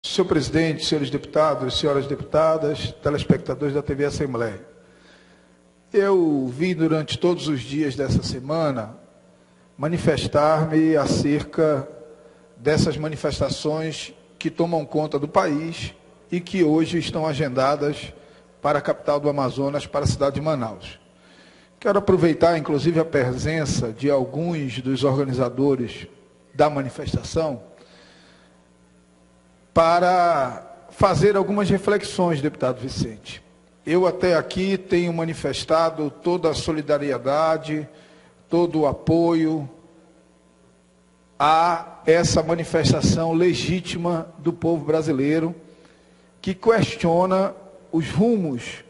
Senhor presidente, senhores deputados, senhoras deputadas, telespectadores da TV Assembleia. Eu vim durante todos os dias dessa semana manifestar-me acerca dessas manifestações que tomam conta do país e que hoje estão agendadas para a capital do Amazonas, para a cidade de Manaus. Quero aproveitar, inclusive, a presença de alguns dos organizadores da manifestação para fazer algumas reflexões, deputado Vicente. Eu até aqui tenho manifestado toda a solidariedade, todo o apoio a essa manifestação legítima do povo brasileiro que questiona os rumos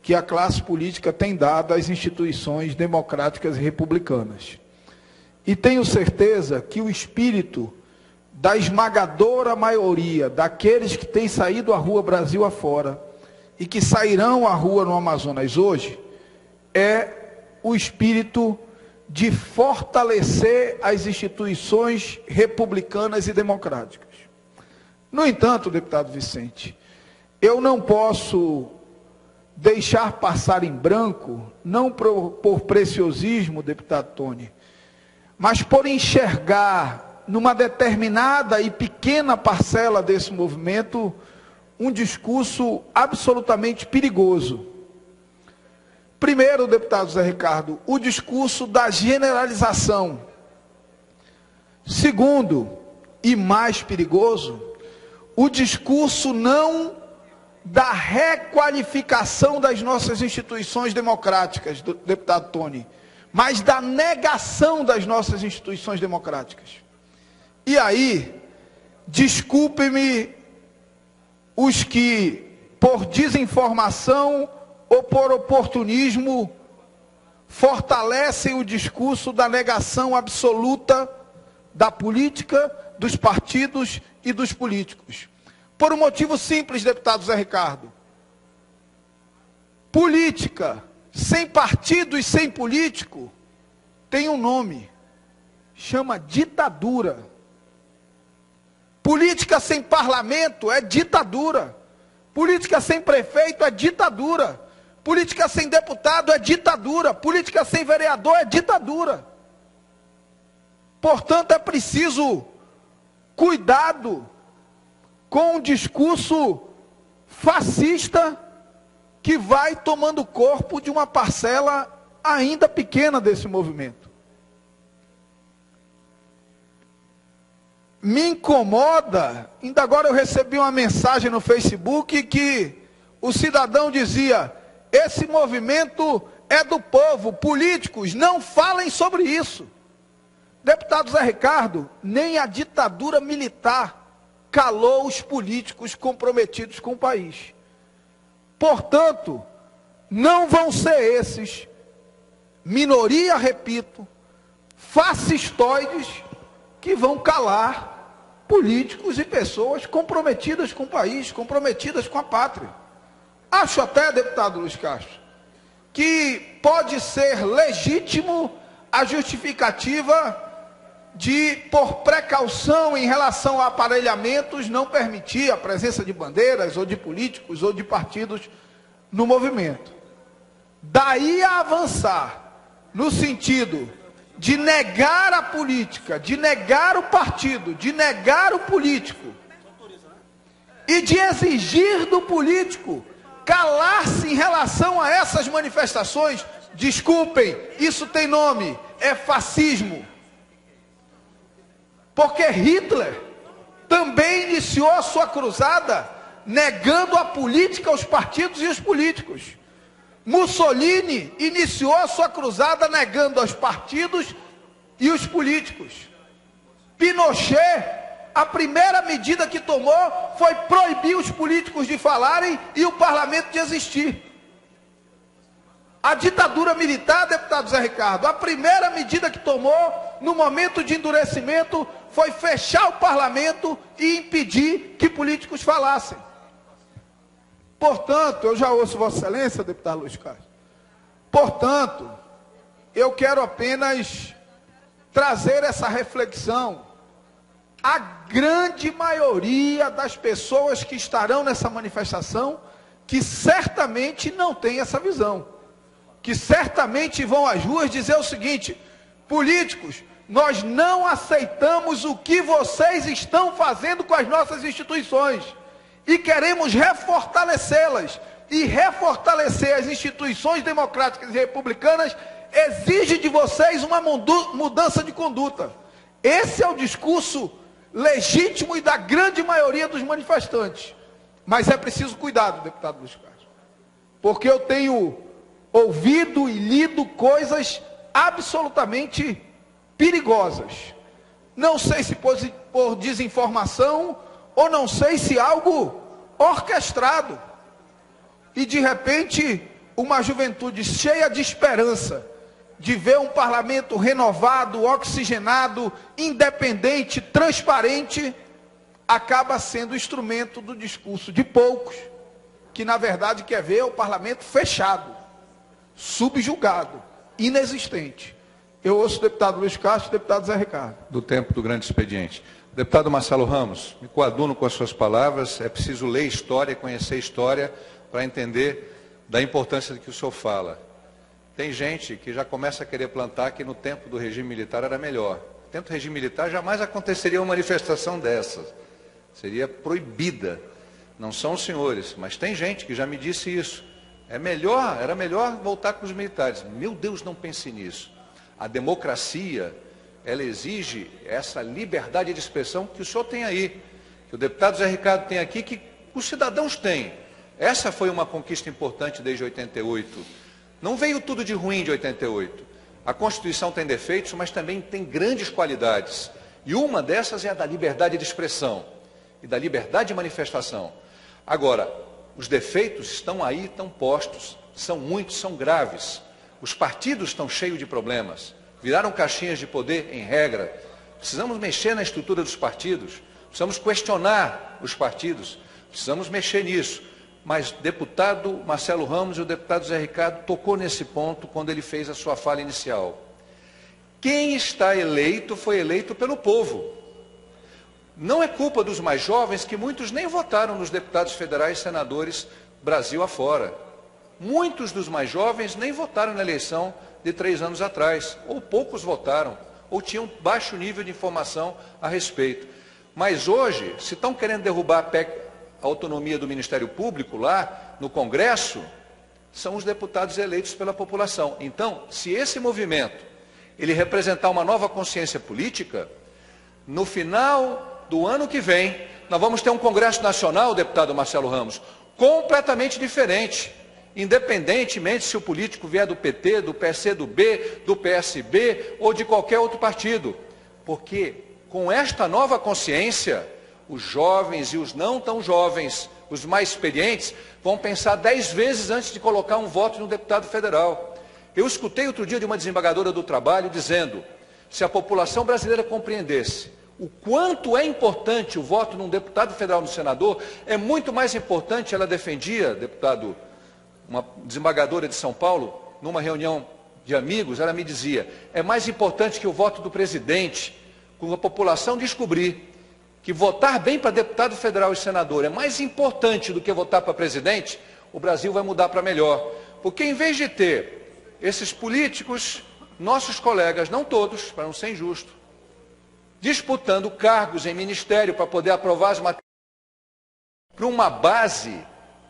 que a classe política tem dado às instituições democráticas e republicanas. E tenho certeza que o espírito da esmagadora maioria daqueles que têm saído à rua Brasil afora e que sairão à rua no Amazonas hoje, é o espírito de fortalecer as instituições republicanas e democráticas. No entanto, deputado Vicente, eu não posso deixar passar em branco, não por preciosismo, deputado Tony, mas por enxergar numa determinada e pequena parcela desse movimento, um discurso absolutamente perigoso. Primeiro, deputado Zé Ricardo, o discurso da generalização. Segundo, e mais perigoso, o discurso não da requalificação das nossas instituições democráticas, deputado Tony, mas da negação das nossas instituições democráticas. E aí, desculpe-me os que, por desinformação ou por oportunismo, fortalecem o discurso da negação absoluta da política, dos partidos e dos políticos. Por um motivo simples, deputado Zé Ricardo. Política sem partido e sem político tem um nome, chama ditadura. Política sem parlamento é ditadura. Política sem prefeito é ditadura. Política sem deputado é ditadura. Política sem vereador é ditadura. Portanto, é preciso cuidado com o discurso fascista que vai tomando corpo de uma parcela ainda pequena desse movimento. Me incomoda, ainda agora eu recebi uma mensagem no Facebook que o cidadão dizia: esse movimento é do povo, políticos não falem sobre isso. Deputado Zé Ricardo, nem a ditadura militar calou os políticos comprometidos com o país. Portanto, não vão ser esses, minoria, repito, fascistoides, que vão calar políticos e pessoas comprometidas com o país, comprometidas com a pátria. Acho até, deputado Luiz Castro, que pode ser legítimo a justificativa de, por precaução em relação a aparelhamentos, não permitir a presença de bandeiras, ou de políticos, ou de partidos no movimento. Daí a avançar, no sentido de negar a política, de negar o partido, de negar o político, e de exigir do político calar-se em relação a essas manifestações. Desculpem, isso tem nome, é fascismo. Porque Hitler também iniciou a sua cruzada negando a política, os partidos e os políticos. Mussolini iniciou a sua cruzada negando os partidos e os políticos. Pinochet, a primeira medida que tomou foi proibir os políticos de falarem e o parlamento de existir. A ditadura militar, deputado Zé Ricardo, a primeira medida que tomou no momento de endurecimento foi fechar o parlamento e impedir que políticos falassem. Portanto, eu já ouço Vossa Excelência, deputado Luiz Castro. Portanto, eu quero apenas trazer essa reflexão a grande maioria das pessoas que estarão nessa manifestação, que certamente não tem essa visão, que certamente vão às ruas dizer o seguinte: políticos, nós não aceitamos o que vocês estão fazendo com as nossas instituições e queremos refortalecê-las. E refortalecer as instituições democráticas e republicanas exige de vocês uma mudança de conduta. Esse é o discurso legítimo e da grande maioria dos manifestantes. Mas é preciso cuidado, deputado Luiz Castro, porque eu tenho ouvido e lido coisas absolutamente perigosas. Não sei se por desinformação ou não sei se algo orquestrado. E de repente, uma juventude cheia de esperança, de ver um parlamento renovado, oxigenado, independente, transparente, acaba sendo instrumento do discurso de poucos, que na verdade quer ver o parlamento fechado, subjugado, inexistente. Eu ouço o deputado Luiz Castro e o deputado Zé Ricardo. Do tempo do grande expediente. Deputado Marcelo Ramos, me coaduno com as suas palavras, é preciso ler história, conhecer história, para entender da importância do que o senhor fala. Tem gente que já começa a querer plantar que no tempo do regime militar era melhor. No tempo do regime militar jamais aconteceria uma manifestação dessas. Seria proibida. Não são os senhores, mas tem gente que já me disse isso. Era melhor voltar com os militares. Meu Deus, não pense nisso. A democracia, ela exige essa liberdade de expressão que o senhor tem aí, que o deputado Zé Ricardo tem aqui, que os cidadãos têm. Essa foi uma conquista importante desde 88. Não veio tudo de ruim de 88. A Constituição tem defeitos, mas também tem grandes qualidades. E uma dessas é a da liberdade de expressão e da liberdade de manifestação. Agora, os defeitos estão aí, estão postos, são muitos, são graves. Os partidos estão cheios de problemas, viraram caixinhas de poder em regra. Precisamos mexer na estrutura dos partidos, precisamos questionar os partidos, precisamos mexer nisso. Mas o deputado Marcelo Ramos e o deputado Zé Ricardo tocou nesse ponto quando ele fez a sua fala inicial. Quem está eleito foi eleito pelo povo. Não é culpa dos mais jovens, que muitos nem votaram nos deputados federais e senadores Brasil afora. Muitos dos mais jovens nem votaram na eleição de 3 anos atrás, ou poucos votaram, ou tinham baixo nível de informação a respeito. Mas hoje, se estão querendo derrubar a PEC, a autonomia do Ministério Público lá no Congresso, são os deputados eleitos pela população. Então, se esse movimento ele representar uma nova consciência política, no final do ano que vem, nós vamos ter um Congresso Nacional, deputado Marcelo Ramos, completamente diferente, independentemente se o político vier do PT, do PCdoB, do PSB ou de qualquer outro partido. Porque com esta nova consciência, os jovens e os não tão jovens, os mais experientes, vão pensar 10 vezes antes de colocar um voto no deputado federal. Eu escutei outro dia de uma desembargadora do Trabalho dizendo: se a população brasileira compreendesse o quanto é importante o voto num deputado federal, no senador, é muito mais importante, ela defendia, deputado, uma desembargadora de São Paulo, numa reunião de amigos, ela me dizia: é mais importante que o voto do presidente, quando a população descobrir que votar bem para deputado federal e senador é mais importante do que votar para presidente, o Brasil vai mudar para melhor. Porque em vez de ter esses políticos, nossos colegas, não todos, para não ser injusto, disputando cargos em ministério para poder aprovar as matérias, para uma base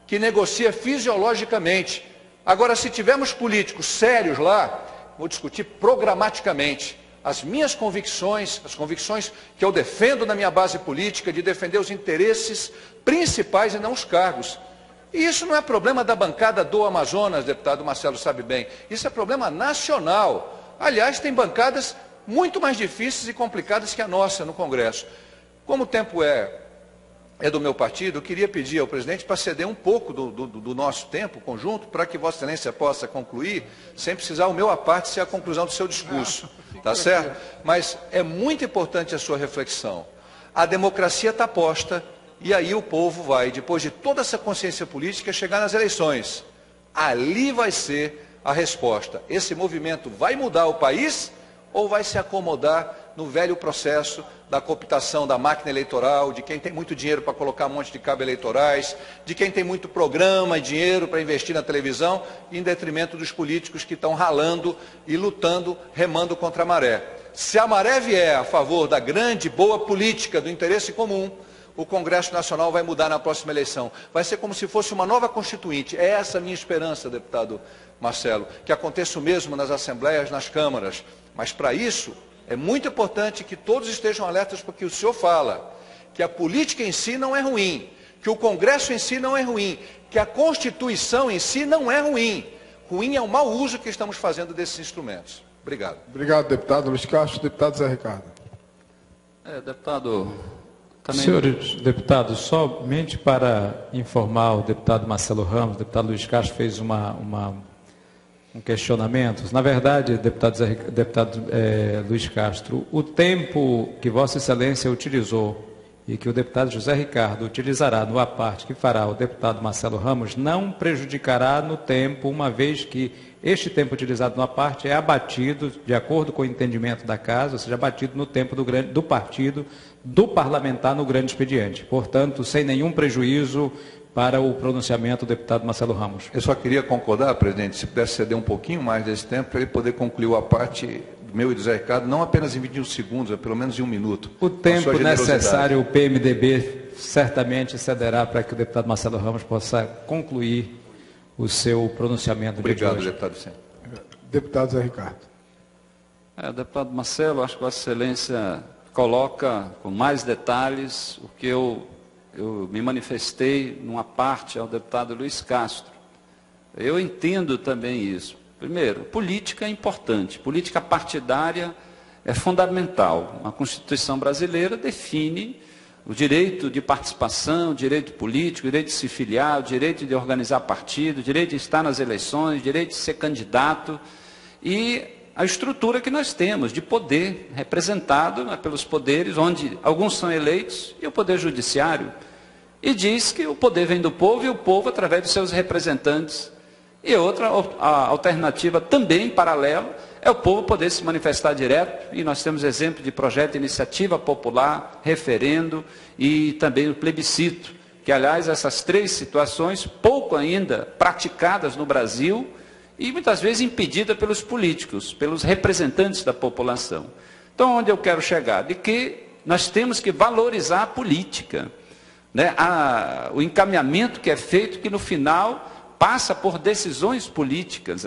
que negocia fisiologicamente. Agora, se tivermos políticos sérios lá, vou discutir programaticamente as minhas convicções, as convicções que eu defendo na minha base política, de defender os interesses principais e não os cargos. E isso não é problema da bancada do Amazonas, deputado Marcelo sabe bem, isso é problema nacional. Aliás, tem bancadas muito mais difíceis e complicadas que a nossa no Congresso. Como o tempo é do meu partido, eu queria pedir ao presidente para ceder um pouco do nosso tempo conjunto, para que Vossa Excelência possa concluir, sem precisar o meu à parte ser a conclusão do seu discurso. Tá certo? Mas é muito importante a sua reflexão. A democracia está posta, e aí o povo vai, depois de toda essa consciência política, chegar nas eleições. Ali vai ser a resposta. Esse movimento vai mudar o país ou vai se acomodar no velho processo da cooptação da máquina eleitoral, de quem tem muito dinheiro para colocar um monte de cabos eleitorais, de quem tem muito programa e dinheiro para investir na televisão, em detrimento dos políticos que estão ralando e lutando, remando contra a maré. Se a maré vier a favor da grande, boa política, do interesse comum, o Congresso Nacional vai mudar na próxima eleição. Vai ser como se fosse uma nova Constituinte. É essa a minha esperança, deputado Marcelo, que aconteça o mesmo nas assembleias, nas câmaras. Mas para isso, é muito importante que todos estejam alertas porque o senhor fala que a política em si não é ruim, que o Congresso em si não é ruim, que a Constituição em si não é ruim. Ruim é o mau uso que estamos fazendo desses instrumentos. Obrigado. Obrigado, deputado Luiz Castro. Deputado Zé Ricardo. Deputado... Também... Senhores deputados, somente para informar o deputado Marcelo Ramos, o deputado Luiz Castro fez um questionamento. Na verdade, deputado Luiz Castro, o tempo que Vossa Excelência utilizou e que o deputado José Ricardo utilizará no aparte que fará o deputado Marcelo Ramos não prejudicará no tempo, uma vez que este tempo utilizado no aparte é abatido, de acordo com o entendimento da casa, ou seja, abatido no tempo do partido, do parlamentar no grande expediente. Portanto, sem nenhum prejuízo para o pronunciamento do deputado Marcelo Ramos. Eu só queria concordar, presidente, se pudesse ceder um pouquinho mais desse tempo, para ele poder concluir o aparte meu e do Zé Ricardo, não apenas em 21 segundos, pelo menos em 1 minuto. O tempo necessário, o PMDB certamente cederá para que o deputado Marcelo Ramos possa concluir o seu pronunciamento. Obrigado, de hoje. deputado Vicente. Deputado Zé Ricardo. Deputado Marcelo, acho que Vossa Excelência coloca com mais detalhes o que eu me manifestei numa parte ao deputado Luiz Castro. Eu entendo também isso. Primeiro, política é importante, política partidária é fundamental. A Constituição brasileira define o direito de participação, o direito político, o direito de se filiar, o direito de organizar partido, o direito de estar nas eleições, o direito de ser candidato e a estrutura que nós temos de poder representado pelos poderes, onde alguns são eleitos, e o poder judiciário. E diz que o poder vem do povo e o povo através dos seus representantes. E outra a alternativa também paralela é o povo poder se manifestar direto, e nós temos exemplo de projeto de iniciativa popular, referendo e também o plebiscito, que aliás essas 3 situações, pouco ainda praticadas no Brasil, e muitas vezes impedida pelos políticos, pelos representantes da população. Então, onde eu quero chegar? De que nós temos que valorizar a política, né? O encaminhamento que é feito, que no final passa por decisões políticas.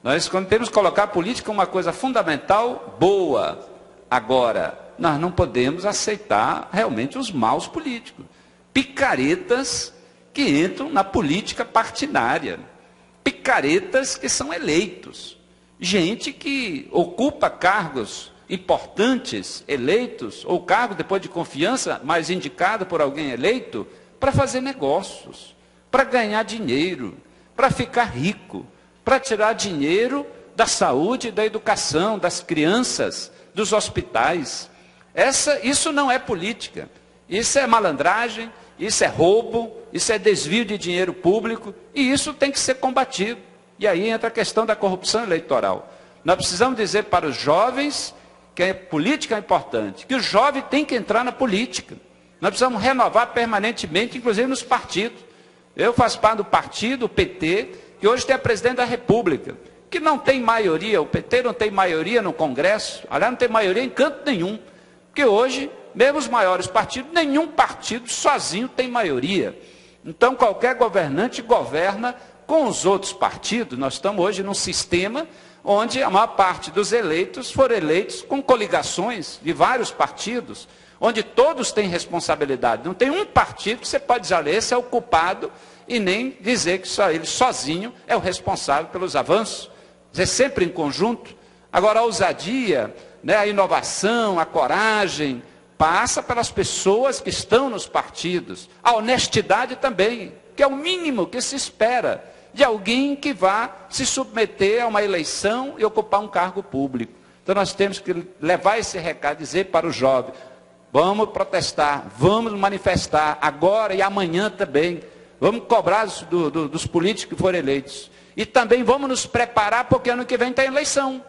Nós, quando temos que colocar a política como uma coisa fundamental, boa. Agora, nós não podemos aceitar realmente os maus políticos. Picaretas que entram na política partidária. Picaretas que são eleitos, gente que ocupa cargos importantes, eleitos, ou cargo depois de confiança, mas indicado por alguém eleito, para fazer negócios, para ganhar dinheiro, para ficar rico, para tirar dinheiro da saúde, da educação, das crianças, dos hospitais. Isso não é política, isso é malandragem, isso é roubo, isso é desvio de dinheiro público, e isso tem que ser combatido. E aí entra a questão da corrupção eleitoral. Nós precisamos dizer para os jovens que a política é importante, que o jovem tem que entrar na política. Nós precisamos renovar permanentemente, inclusive nos partidos. Eu faço parte do partido, o PT, que hoje tem a presidente da República, que não tem maioria, o PT não tem maioria no Congresso, aliás, não tem maioria em canto nenhum, porque hoje, mesmo os maiores partidos, nenhum partido sozinho tem maioria. Então, qualquer governante governa com os outros partidos. Nós estamos hoje num sistema onde a maior parte dos eleitos foram eleitos com coligações de vários partidos, onde todos têm responsabilidade. Não tem um partido que você pode dizer, olha, esse é o culpado, e nem dizer que só ele sozinho é o responsável pelos avanços. É sempre em conjunto. Agora, a ousadia, né, a inovação, a coragem, passa pelas pessoas que estão nos partidos. A honestidade também, que é o mínimo que se espera de alguém que vá se submeter a uma eleição e ocupar um cargo público. Então nós temos que levar esse recado, dizer para o jovem, vamos protestar, vamos manifestar agora e amanhã também. Vamos cobrar dos políticos que foram eleitos. E também vamos nos preparar, porque ano que vem tem eleição.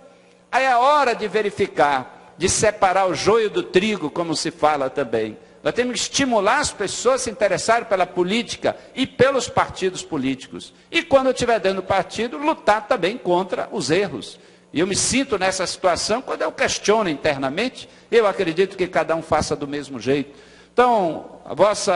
Aí é hora de verificar de separar o joio do trigo, como se fala também. Nós temos que estimular as pessoas a se interessarem pela política e pelos partidos políticos. E quando eu estiver dentro do partido, lutar também contra os erros. E eu me sinto nessa situação, quando eu questiono internamente, eu acredito que cada um faça do mesmo jeito. Então,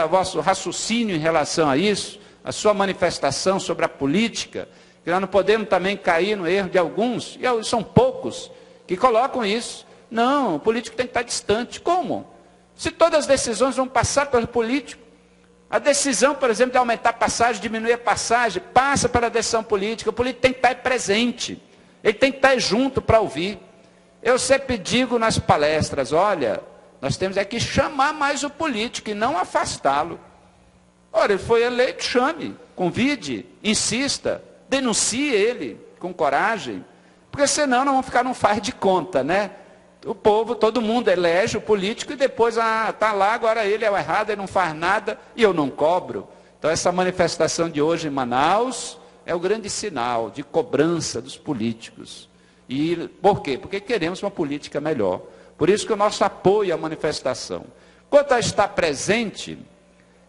vosso raciocínio em relação a isso, a sua manifestação sobre a política, que nós não podemos também cair no erro de alguns, e são poucos, que colocam isso. Não, o político tem que estar distante. Como? Se todas as decisões vão passar pelo político. A decisão, por exemplo, de aumentar a passagem, diminuir a passagem, passa pela decisão política. O político tem que estar presente. Ele tem que estar junto para ouvir. Eu sempre digo nas palestras, olha, nós temos que chamar mais o político e não afastá-lo. Ora, ele foi eleito, chame, convide, insista, denuncie ele com coragem, porque senão não vamos ficar num faz de conta, né? O povo, todo mundo elege o político e depois, está lá, agora ele é o errado, ele não faz nada e eu não cobro. Então essa manifestação de hoje em Manaus é o grande sinal de cobrança dos políticos. E por quê? Porque queremos uma política melhor. Por isso que o nosso apoio à manifestação. Quanto a estar presente,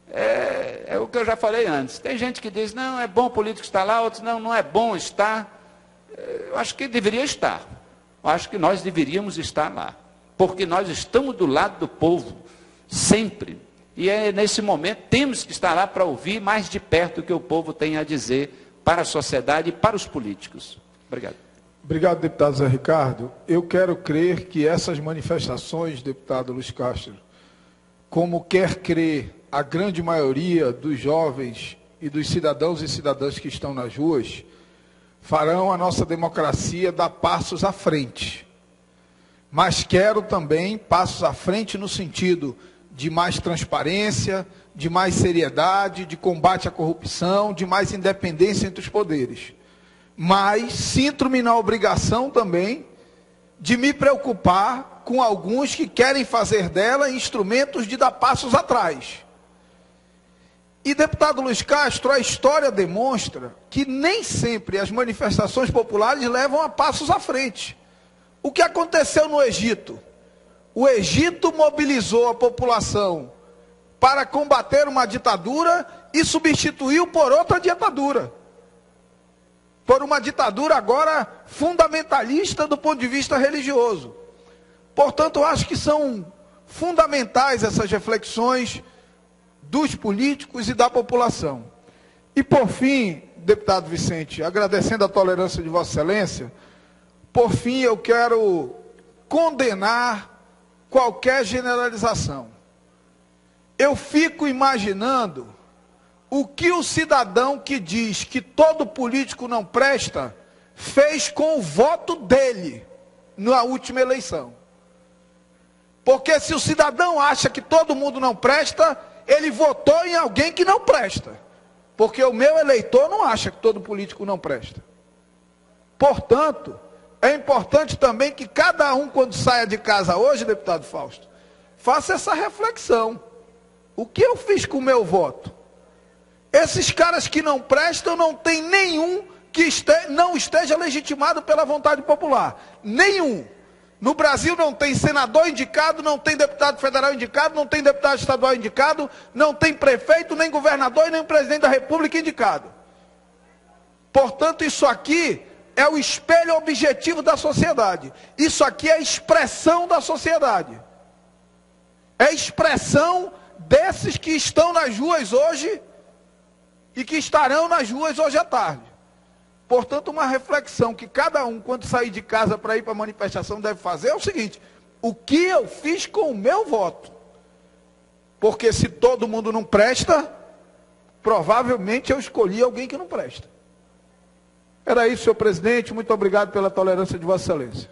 é o que eu já falei antes. Tem gente que diz, não, é bom o político estar lá, outros, não, não é bom estar. Eu acho que deveria estar. Eu acho que nós deveríamos estar lá. Porque nós estamos do lado do povo, sempre. E nesse momento temos que estar lá para ouvir mais de perto o que o povo tem a dizer para a sociedade e para os políticos. Obrigado. Obrigado, deputado Zé Ricardo. Eu quero crer que essas manifestações, deputado Luiz Castro, como quer crer a grande maioria dos jovens e dos cidadãos e cidadãs que estão nas ruas, farão a nossa democracia dar passos à frente. Mas quero também passos à frente no sentido de mais transparência, de mais seriedade, de combate à corrupção, de mais independência entre os poderes. Mas sinto-me na obrigação também de me preocupar com alguns que querem fazer dela instrumentos de dar passos atrás. E, deputado Luiz Castro, a história demonstra que nem sempre as manifestações populares levam a passos à frente. O que aconteceu no Egito? O Egito mobilizou a população para combater uma ditadura e substituiu por outra ditadura. Por uma ditadura agora fundamentalista do ponto de vista religioso. Portanto, eu acho que são fundamentais essas reflexões dos políticos e da população. E por fim, deputado Vicente, agradecendo a tolerância de Vossa Excelência, por fim eu quero condenar qualquer generalização. Eu fico imaginando o que o cidadão que diz que todo político não presta fez com o voto dele na última eleição. Porque se o cidadão acha que todo mundo não presta, ele votou em alguém que não presta. Porque o meu eleitor não acha que todo político não presta. Portanto, é importante também que cada um, quando saia de casa hoje, deputado Fausto, faça essa reflexão. O que eu fiz com o meu voto? Esses caras que não prestam, não tem nenhum que não esteja legitimado pela vontade popular. Nenhum. No Brasil não tem senador indicado, não tem deputado federal indicado, não tem deputado estadual indicado, não tem prefeito, nem governador e nem presidente da República indicado. Portanto, isso aqui é o espelho objetivo da sociedade. Isso aqui é a expressão da sociedade. É a expressão desses que estão nas ruas hoje e que estarão nas ruas hoje à tarde. Portanto, uma reflexão que cada um, quando sair de casa para ir para a manifestação, deve fazer é o seguinte: o que eu fiz com o meu voto? Porque se todo mundo não presta, provavelmente eu escolhi alguém que não presta. Era isso, senhor presidente. Muito obrigado pela tolerância de Vossa Excelência.